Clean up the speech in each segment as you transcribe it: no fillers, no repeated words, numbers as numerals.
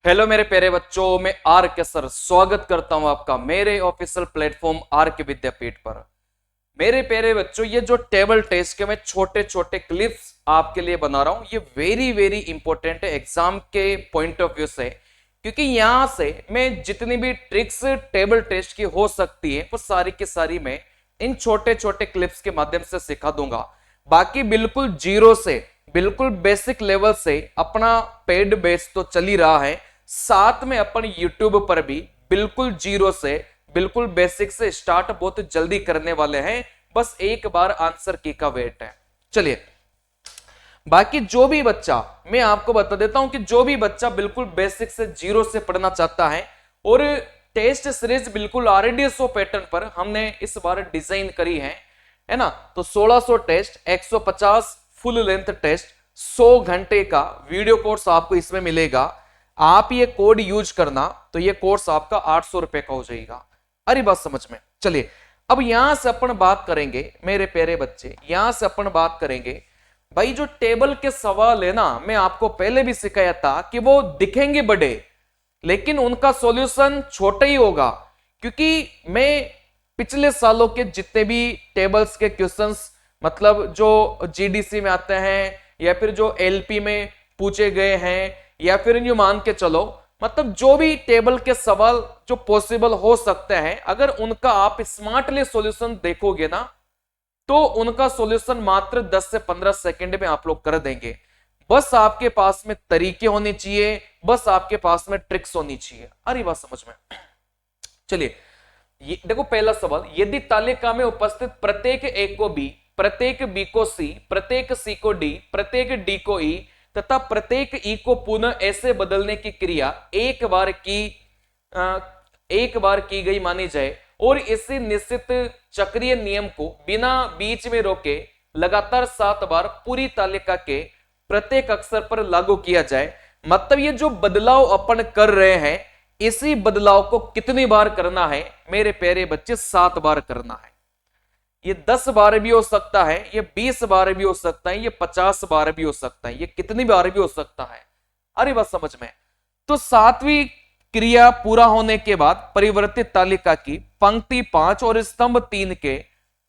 Hello मेरे प्यारे बच्चों, मैं आर के सर स्वागत करता हूं आपका मेरे ऑफिशियल प्लेटफॉर्म आर के विद्यापीठ पर। मेरे प्यारे बच्चों, ये जो टेबल टेस्ट के मैं छोटे छोटे क्लिप्स आपके लिए बना रहा हूं, ये वेरी वेरी इंपॉर्टेंट है एग्जाम के पॉइंट ऑफ व्यू से, क्योंकि यहां से मैं जितनी भी ट्रिक्स टेबल टेस्ट की हो सकती है वो सारी की सारी मैं इन छोटे छोटे क्लिप्स के माध्यम से सिखा दूंगा। बाकी बिल्कुल जीरो से, बिल्कुल बेसिक लेवल से अपना पेड बेस तो चल ही रहा है, साथ में अपन यूट्यूब पर भी बिल्कुल जीरो से, बिल्कुल बेसिक से स्टार्ट बहुत जल्दी करने वाले हैं। बस एक बार आंसर की का वेट है। चलिए, बाकी जो भी बच्चा, मैं आपको बता देता हूं कि जो भी बच्चा बिल्कुल बेसिक से जीरो से पढ़ना चाहता है और टेस्ट सीरीज बिल्कुल आरडीएसओ पैटर्न पर हमने इस बार डिजाइन करी है ना। तो 1600 टेस्ट, 150 फुल लेंथ टेस्ट, 100 घंटे का वीडियो कोर्स आपको इसमें मिलेगा। आप ये कोड यूज करना तो ये कोर्स आपका 800 रुपए का हो जाएगा। अरे बात समझ में। चलिए, अब यहां से अपन बात करेंगे मेरे प्यारे बच्चे, यहां से अपन बात करेंगे भाई जो टेबल के सवाल है ना, मैं आपको पहले भी सिखाया था कि वो दिखेंगे बड़े लेकिन उनका सॉल्यूशन छोटा ही होगा, क्योंकि मैं पिछले सालों के जितने भी टेबल्स के क्वेश्चंस, मतलब जो जीडीसी में आते हैं या फिर जो एलपी में पूछे गए हैं, या फिर यूं मान के चलो, मतलब जो भी टेबल के सवाल जो पॉसिबल हो सकते हैं, अगर उनका आप स्मार्टली सॉल्यूशन देखोगे ना तो उनका सॉल्यूशन मात्र 10 से 15 सेकंड में आप लोग कर देंगे। बस आपके पास में तरीके होने चाहिए, बस आपके पास में ट्रिक्स होनी चाहिए। अरे बात समझ में। चलिए, ये देखो पहला सवाल, यदि तालिका में उपस्थित प्रत्येक ए को बी, प्रत्येक बी को सी, प्रत्येक सी को डी, प्रत्येक डी को ई तथा प्रत्येक ई को पुनः ऐसे बदलने की क्रिया एक बार की गई मानी जाए और इसी निश्चित चक्रीय नियम को बिना बीच में रोके लगातार 7 बार पूरी तालिका के प्रत्येक अक्षर पर लागू किया जाए, मतलब ये जो बदलाव अपन कर रहे हैं इसी बदलाव को कितनी बार करना है मेरे प्यारे बच्चे? 7 बार करना है। ये 10 बार भी हो सकता है, ये 20 बार भी हो सकता है, ये 50 बार भी हो सकता है, ये कितनी बार भी हो सकता है। अरे बस समझ में। तो 7वीं क्रिया पूरा होने के बाद परिवर्तित तालिका की पंक्ति 5 और स्तंभ 3 के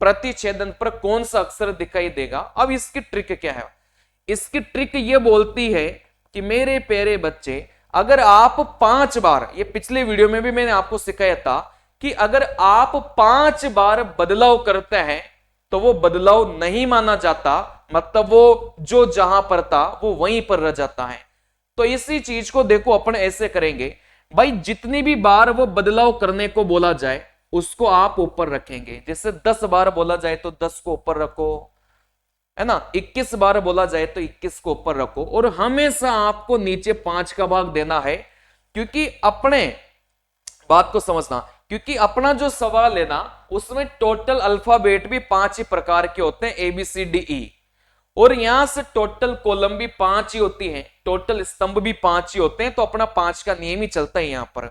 प्रतिच्छेदन पर कौन सा अक्षर दिखाई देगा? अब इसकी ट्रिक क्या है? इसकी ट्रिक ये बोलती है कि मेरे प्यारे बच्चे, अगर आप 5 बार, ये पिछले वीडियो में भी मैंने आपको सिखाया था कि अगर आप 5 बार बदलाव करते हैं तो वो बदलाव नहीं माना जाता, मतलब वो जो जहां पर था वो वहीं पर रह जाता है। तो इसी चीज को देखो अपन ऐसे करेंगे भाई, जितनी भी बार वो बदलाव करने को बोला जाए उसको आप ऊपर रखेंगे। जैसे 10 बार बोला जाए तो 10 को ऊपर रखो, है ना। 21 बार बोला जाए तो 21 को ऊपर रखो, और हमेशा आपको नीचे 5 का भाग देना है, क्योंकि अपने बात को समझना, क्योंकि अपना जो सवाल है ना उसमें टोटल अल्फाबेट भी 5 ही प्रकार के होते हैं, A B C D E, और यहां से टोटल कॉलम भी 5 ही होती हैं, टोटल स्तंभ भी 5 ही होते हैं। तो अपना 5 का नियम ही चलता है यहां पर।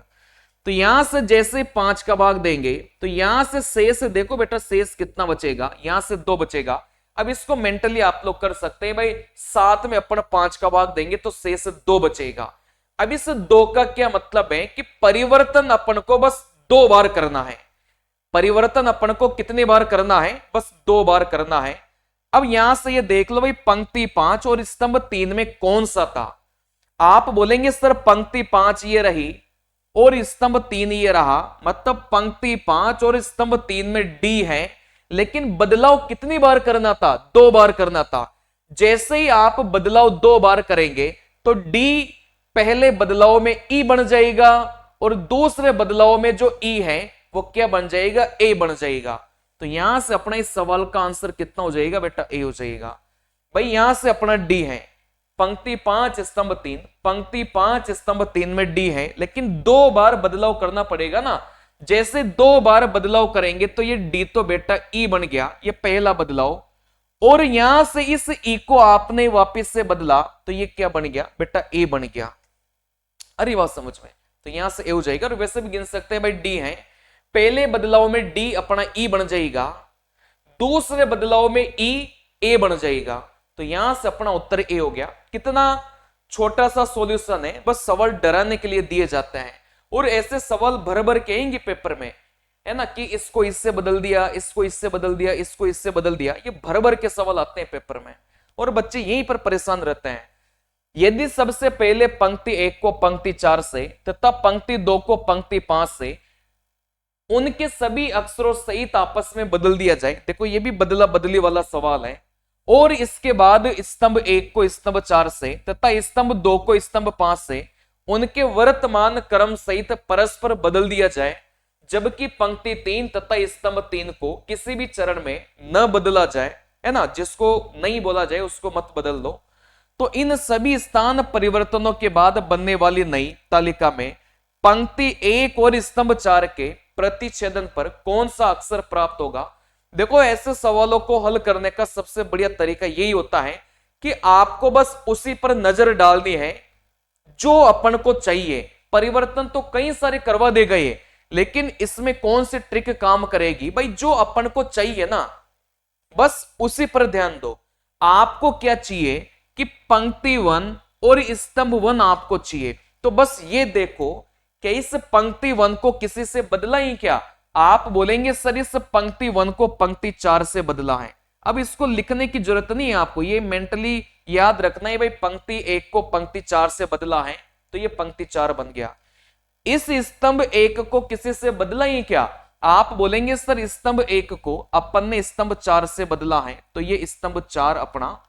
तो यहां से जैसे 5 का भाग देंगे तो यहां से शेष, देखो बेटा शेष कितना बचेगा, यहां से 2 बचेगा। अब इसको मेंटली आप लोग कर सकते हैं भाई, 7 में अपन 5 का भाग देंगे तो शेष 2 बचेगा। अब इस 2 का क्या मतलब है कि परिवर्तन अपन को बस 2 बार करना है। परिवर्तन अपन को कितनी बार करना है? बस 2 बार करना है। अब यहां से ये देख लो भाई, पंक्ति 5 और स्तंभ 3 में कौन सा था? आप बोलेंगे सर पंक्ति 5 ये रही और स्तंभ 3 ये रहा, मतलब पंक्ति 5 और स्तंभ 3 में डी है, लेकिन बदलाव कितनी बार करना था? 2 बार करना था। जैसे ही आप बदलाव 2 बार करेंगे तो डी पहले बदलाव में ई बन जाएगा और दूसरे बदलाव में जो ई है वो क्या बन जाएगा? ए बन जाएगा। तो यहां से अपना इस सवाल का आंसर कितना हो जाएगा बेटा? ए हो जाएगा। भाई यहां से अपना डी है, पंक्ति 5 स्तंभ 3, पंक्ति 5 स्तंभ 3 में डी है, लेकिन 2 बार बदलाव करना पड़ेगा ना। जैसे 2 बार बदलाव करेंगे तो ये डी तो बेटा ई बन गया, ये पहला बदलाव, और यहां से इस ई को आपने वापस से बदला तो ये क्या बन गया बेटा? ए बन गया। अरे बात समझ में। तो यहां से ए हो जाएगा, और वैसे भी गिन सकते हैं भाई, डी है, पहले बदलाव में डी अपना ई बन जाएगा, दूसरे बदलाव में ई ए बन जाएगा। तो यहां से अपना उत्तर ए हो गया। कितना छोटा सा सॉल्यूशन है, बस सवाल डराने के लिए दिए जाते हैं। और ऐसे सवाल भर भर के आएंगे पेपर में, है ना, कि इसको इससे बदल दिया, इसको इससे बदल दिया, इसको इससे बदल दिया, ये भर भर के सवाल आते हैं पेपर में और बच्चे यहीं पर परेशान रहते हैं। यदि सबसे पहले पंक्ति 1 को पंक्ति 4 से तथा पंक्ति 2 को पंक्ति 5 से उनके सभी अक्षरों सहित आपस में बदल दिया जाए, देखो ये भी बदला बदली वाला सवाल है, और इसके बाद स्तंभ 1 को स्तंभ 4 से तथा स्तंभ 2 को स्तंभ 5 से उनके वर्तमान क्रम सहित परस्पर बदल दिया जाए, जबकि पंक्ति 3 तथा स्तंभ 3 को किसी भी चरण में न बदला जाए, है ना, जिसको नहीं बोला जाए उसको मत बदल दो, तो इन सभी स्थान परिवर्तनों के बाद बनने वाली नई तालिका में पंक्ति 1 और स्तंभ 4 के प्रतिच्छेदन पर कौन सा अक्षर प्राप्त होगा। देखो ऐसे सवालों को हल करने का सबसे बढ़िया तरीका यही होता है कि आपको बस उसी पर नजर डालनी है जो अपन को चाहिए। परिवर्तन तो कई सारे करवा दे गए, लेकिन इसमें कौन सी ट्रिक काम करेगी भाई, जो अपन को चाहिए ना बस उसी पर ध्यान दो। आपको क्या चाहिए कि पंक्ति 1 और स्तंभ 1 आपको चाहिए, तो बस ये देखो कि इस पंक्ति 1 को किसी से बदला ही क्या। आप बोलेंगे सर इस पंक्ति 1 को पंक्ति 4 से बदला है। अब इसको लिखने की जरूरत नहीं है आपको, ये मेंटली याद रखना है भाई, पंक्ति 1 को पंक्ति 4 से बदला है तो ये पंक्ति 4 बन गया। इस स्तंभ 1 को किसी से बदला ही क्या, आप बोलेंगे सर स्तंभ 1 को अपन ने स्तंभ 4 से बदला है तो ये स्तंभ 4 अपना,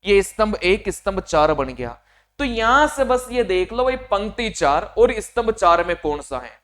ये स्तंभ 1 स्तंभ 4 बन गया। तो यहां से बस ये देख लो भाई पंक्ति 4 और स्तंभ 4 में कौन सा है।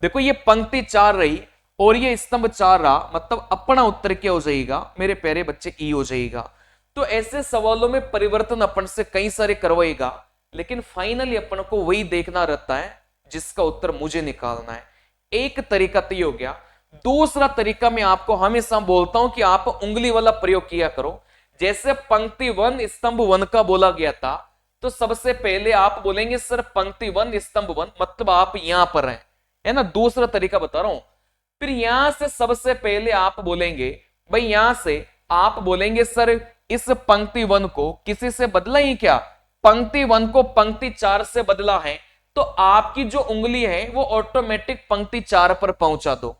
देखो ये पंक्ति 4 रही और ये स्तंभ 4 रहा, मतलब अपना उत्तर क्या हो जाएगा मेरे प्यारे बच्चे, ई हो जाएगा। तो ऐसे सवालों में परिवर्तन अपन से कई सारे करवाएगा, लेकिन फाइनली अपन को वही देखना रहता है जिसका उत्तर मुझे निकालना है। एक तरीका तो ये हो गया। दूसरा तरीका मैं आपको हमेशा बोलता हूं कि आप उंगली वाला प्रयोग किया करो। जैसे पंक्ति 1 स्तंभ 1 का बोला गया था, तो सबसे पहले आप बोलेंगे सर पंक्ति 1 स्तंभ 1, मतलब आप यहां पर हैं, है ना। दूसरा तरीका बता रहा हूं। फिर यहां से सबसे पहले आप बोलेंगे भाई, यहां से आप बोलेंगे सर इस पंक्ति 1 को किसी से बदला ही क्या, पंक्ति 1 को पंक्ति 4 से बदला है, तो आपकी जो उंगली है वो ऑटोमेटिक पंक्ति 4 पर पहुंचा दो,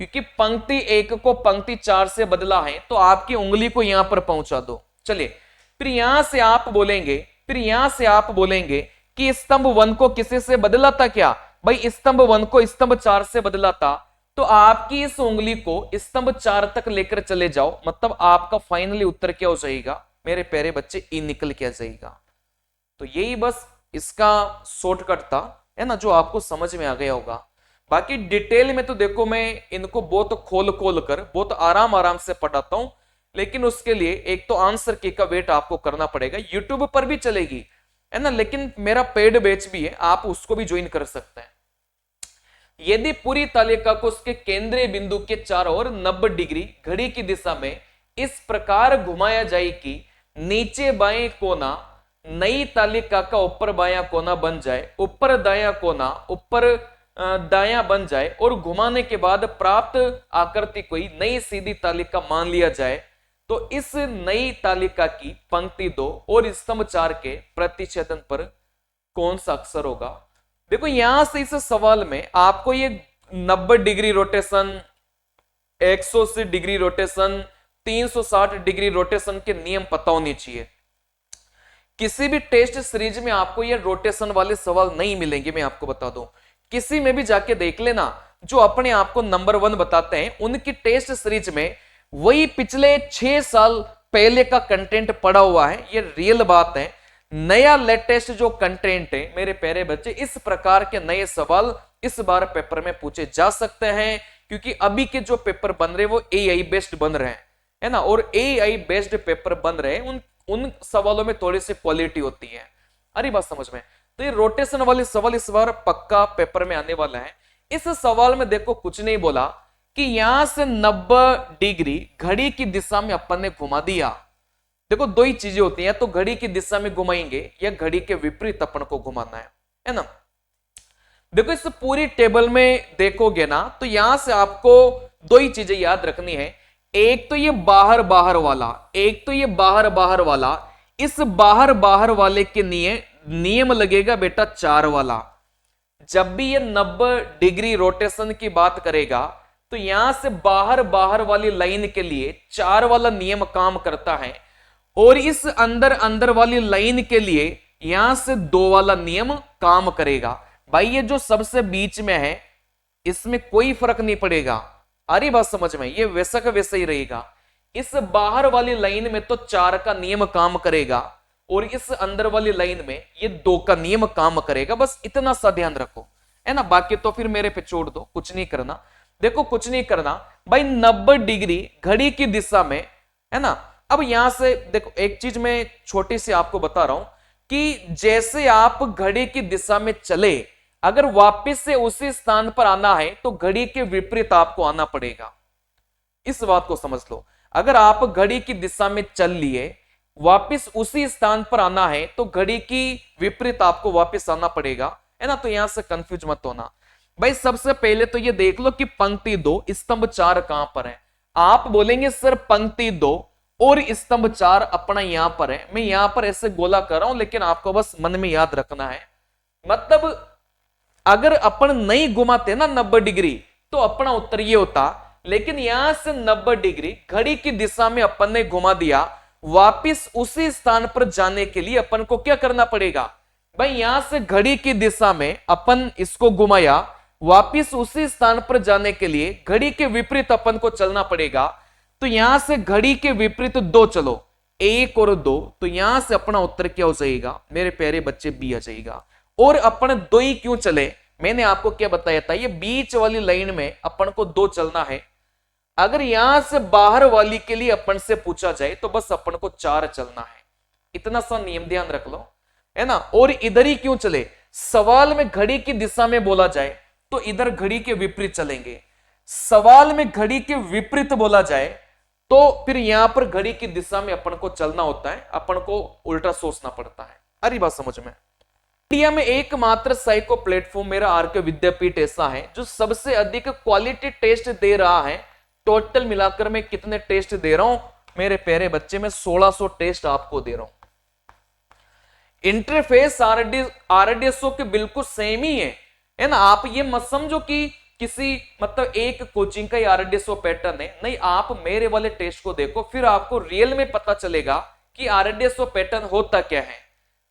क्योंकि पंक्ति 1 को पंक्ति 4 से बदला है तो आपकी उंगली को यहां पर पहुंचा दो। चलिए फिर यहां से आप बोलेंगे कि स्तंभ 1 को किसी से बदला था क्या, भाई स्तंभ 1 को स्तंभ 4 से बदला था, तो आपकी इस उंगली को स्तंभ 4 तक लेकर चले जाओ, मतलब आपका फाइनली उत्तर क्या हो जाएगा मेरे प्यारे बच्चे, ई निकल के आ जाएगा। तो यही बस इसका शॉर्टकट था, है ना, जो आपको समझ में आ गया होगा। बाकी डिटेल में तो देखो मैं इनको बहुत खोल कर बहुत आराम से पढ़ाता हूं, लेकिन उसके लिए एक तो आंसर की का वेट आपको करना पड़ेगा। यूट्यूब पर भी चलेगी, है ना, लेकिन मेरा पेड बैच भी है, आप उसको भी ज्वाइन कर सकते हैं। यदि पूरी तालिका को उसके केंद्रीय बिंदु के चारों ओर 90 डिग्री घड़ी की दिशा में इस प्रकार घुमाया जाए कि नीचे बाएं कोना नई तालिका का ऊपर बायां कोना बन जाए, ऊपर दायां कोना ऊपर दायां बन जाए, और घुमाने के बाद प्राप्त आकृति कोई नई सीधी तालिका मान लिया जाए, तो इस नई तालिका की पंक्ति 2 और स्तंभ 4 के प्रतिच्छेदन पर कौन सा अक्षर होगा। देखो यहां से इस सवाल में आपको ये 90 degree rotation, 180 degree rotation, 360 degree rotation के नियम पता होने चाहिए। किसी भी टेस्ट सीरीज में आपको ये रोटेशन वाले सवाल नहीं मिलेंगे, मैं आपको बता दूं। किसी में भी जाके देख लेना, जो अपने आप को नंबर 1 बताते हैं उनकी टेस्ट सीरीज में वही पिछले 6 साल पहले का कंटेंट पड़ा हुआ है, ये रियल बात है। नया लेटेस्ट जो कंटेंट है मेरे प्यारे बच्चे, इस प्रकार के नए सवाल इस बार पेपर में पूछे जा सकते हैं, क्योंकि अभी के जो पेपर बन रहे वो एआई बेस्ड बन रहे हैं, है ना, और एआई बेस्ड पेपर बन रहे हैं, उन सवालों में थोड़ी सी क्वालिटी होती है। अरे बात समझ में। तो ये रोटेशन वाले सवाल इस बार पक्का पेपर में आने वाला है। इस सवाल में देखो कुछ नहीं बोला कि यहां से 90 डिग्री घड़ी की दिशा में अपन ने घुमा दिया। देखो दो ही चीजें होती हैं, तो घड़ी की दिशा में घुमाएंगे या घड़ी के विपरीत अपन को घुमाना है ना। देखो इस पूरी टेबल में देखोगे ना, तो यहां से आपको दो ही चीजें याद रखनी है। एक तो ये बाहर बाहर वाला, इस बाहर बाहर वाले के नियम लगेगा बेटा 4 वाला। जब भी ये 90 डिग्री रोटेशन की बात करेगा तो यहां से बाहर बाहर वाली लाइन के लिए 4 वाला नियम काम करता है, और इस अंदर अंदर वाली लाइन के लिए यहां से 2 वाला नियम काम करेगा। भाई ये जो सबसे बीच में है इसमें कोई फर्क नहीं पड़ेगा। आ रही बात समझ में? ये वैसा का वैसा ही रहेगा। इस बाहर वाली लाइन में तो 4 का नियम काम करेगा, और इस अंदर वाली लाइन में ये 2 का नियम काम करेगा। बस इतना सा ध्यान रखो, है ना। बाकी तो फिर मेरे पे छोड़ दो, कुछ नहीं करना। देखो कुछ नहीं करना भाई, 90 डिग्री घड़ी की दिशा में, है ना। अब यहां से देखो एक चीज मैं छोटी सी आपको बता रहा हूं कि जैसे आप घड़ी की दिशा में चले, अगर वापस से उसी स्थान पर आना है तो घड़ी के विपरीत आपको आना पड़ेगा। इस बात को समझ लो। अगर आप घड़ी की दिशा में चल लिए, वापस उसी स्थान पर आना है तो घड़ी की विपरीत आपको वापस आना पड़ेगा, है ना। तो यहां से कंफ्यूज मत होना भाई। सबसे पहले तो ये देख लो कि पंक्ति 2 स्तंभ 4 कहां पर है। आप बोलेंगे सर पंक्ति 2 और स्तंभ 4 अपना यहां पर है। मैं यहां पर ऐसे गोला कर रहा हूं, लेकिन आपको बस मन में याद रखना है। मतलब अगर अपन नहीं घुमाते ना 90 डिग्री तो अपना उत्तर ये होता, लेकिन यहां से 90 डिग्री घड़ी की दिशा में अपन ने घुमा दिया। वापिस उसी स्थान पर जाने के लिए अपन को क्या करना पड़ेगा भाई? यहां से घड़ी की दिशा में अपन इसको घुमाया, वापिस उसी स्थान पर जाने के लिए घड़ी के विपरीत अपन को चलना पड़ेगा। तो यहां से घड़ी के विपरीत 2 चलो, 1 और 2, तो यहां से अपना उत्तर क्या हो जाएगा मेरे प्यारे बच्चे? बी आ जाएगा। और अपन 2 ही क्यों चले? मैंने आपको क्या बताया था, ये बीच वाली लाइन में अपन को 2 चलना है। अगर यहां से बाहर वाली के लिए अपन से पूछा जाए तो बस अपन को 4 चलना है। इतना सा नियम ध्यान रख लो, है ना। और इधर ही क्यों चले? सवाल में घड़ी की दिशा में बोला जाए तो इधर घड़ी के विपरीत चलेंगे। सवाल में घड़ी के विपरीत बोला जाए तो फिर यहां पर घड़ी की दिशा में अपन को चलना होता है, अपन को उल्टा सोचना पड़ता है। अरे बात समझ में? इंडिया में एकमात्र साइको प्लेटफॉर्म मेरा आरके विद्यापीठ ऐसा है जो सबसे अधिक क्वालिटी टेस्ट दे रहा है। टोटल मिलाकर मैं कितने टेस्ट दे रहा हूं मेरे प्यारे बच्चे? मैं 1600 टेस्ट आपको दे रहा हूं। इंटरफेस आरडीएसओ के बिल्कुल सेम ही है ना। आप ये मत समझो कि किसी मतलब एक कोचिंग का आरडीएसओ पैटर्न है, नहीं। आप मेरे वाले टेस्ट को देखो, फिर आपको रियल में पता चलेगा कि आरडीएसओ पैटर्न होता क्या है।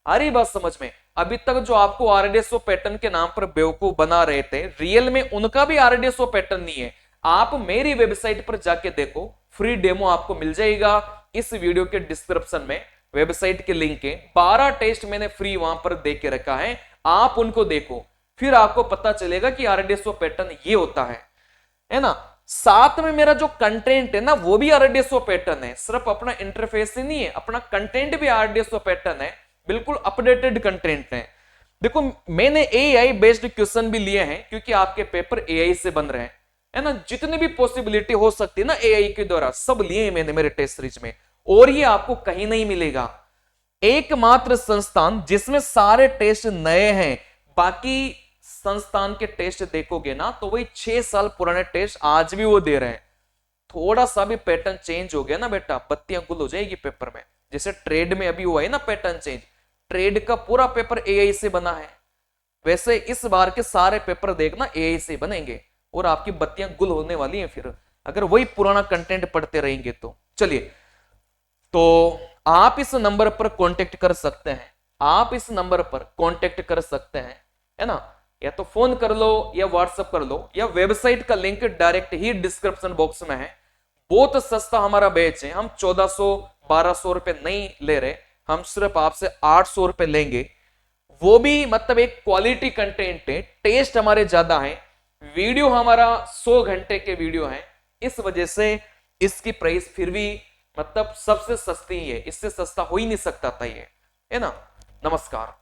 आ रही बात समझ में? अभी तक जो आपको आरडीएसओ पैटर्न के नाम पर बेवकूफ बना रहे थे, रियल में उनका भी आरडीएसओ पैटर्न नहीं है। आप मेरी वेबसाइट पर जाके देखो, फ्री डेमो आपको मिल जाएगा। इस वीडियो के डिस्क्रिप्शन में वेबसाइट के लिंक है। 12 टेस्ट मैंने फ्री वहां पर दे के रखा है, आप उनको देखो, फिर आपको पता चलेगा कि आरडीएसओ पैटर्न ये होता है ना। साथ में मेरा जो कंटेंट है ना वो भी आरडीएसओ पैटर्न है। सिर्फ अपना इंटरफेस ही नहीं है, अपना कंटेंट भी आरडीएसओ पैटर्न है, बिल्कुल अपडेटेड कंटेंट है। देखो मैंने एआई बेस्ड क्वेश्चन भी लिए हैं क्योंकि आपके पेपर एआई से बन रहे हैं, है ना। जितनी भी पॉसिबिलिटी हो सकती है ना एआई के द्वारा, सब लिए हैं मैंने मेरे टेस्ट सीरीज में, और ये आपको कहीं नहीं मिलेगा। एकमात्र संस्थान जिसमें सारे टेस्ट नए हैं। बाकी संस्थान के टेस्ट देखोगे ना तो वही 6 साल पुराने टेस्ट आज भी वो दे रहे हैं। थोड़ा सा भी पैटर्न चेंज हो गया ना बेटा, बत्तियां गुल हो जाएगी पेपर में। जैसे ट्रेड में अभी हुआ है ना पैटर्न चेंज, ट्रेड का पूरा पेपर एआई से बना है, वैसे इस बार के सारे पेपर देखना एआई से बनेंगे और आपकी बत्तियां गुल होने वाली हैं फिर, अगर वही पुराना कंटेंट पढ़ते रहेंगे तो। चलिए, तो आप इस नंबर पर कांटेक्ट कर सकते हैं, आप इस नंबर पर कांटेक्ट कर सकते हैं, है ना। या तो फोन कर लो या व्हाट्सएप कर लो, या वेबसाइट का लिंक डायरेक्ट ही डिस्क्रिप्शन बॉक्स में है। बहुत सस्ता हमारा बैच है, हम 1400-1200 रुपए नहीं ले रहे, हम सिर्फ आपसे 800 रुपए लेंगे। वो भी मतलब एक क्वालिटी कंटेंट है, टेस्ट हमारे ज्यादा है, वीडियो हमारा 100 घंटे के वीडियो है, इस वजह से इसकी प्राइस फिर भी मतलब सबसे सस्ती है, इससे सस्ता हो ही नहीं सकता था ये, है ना। नमस्कार।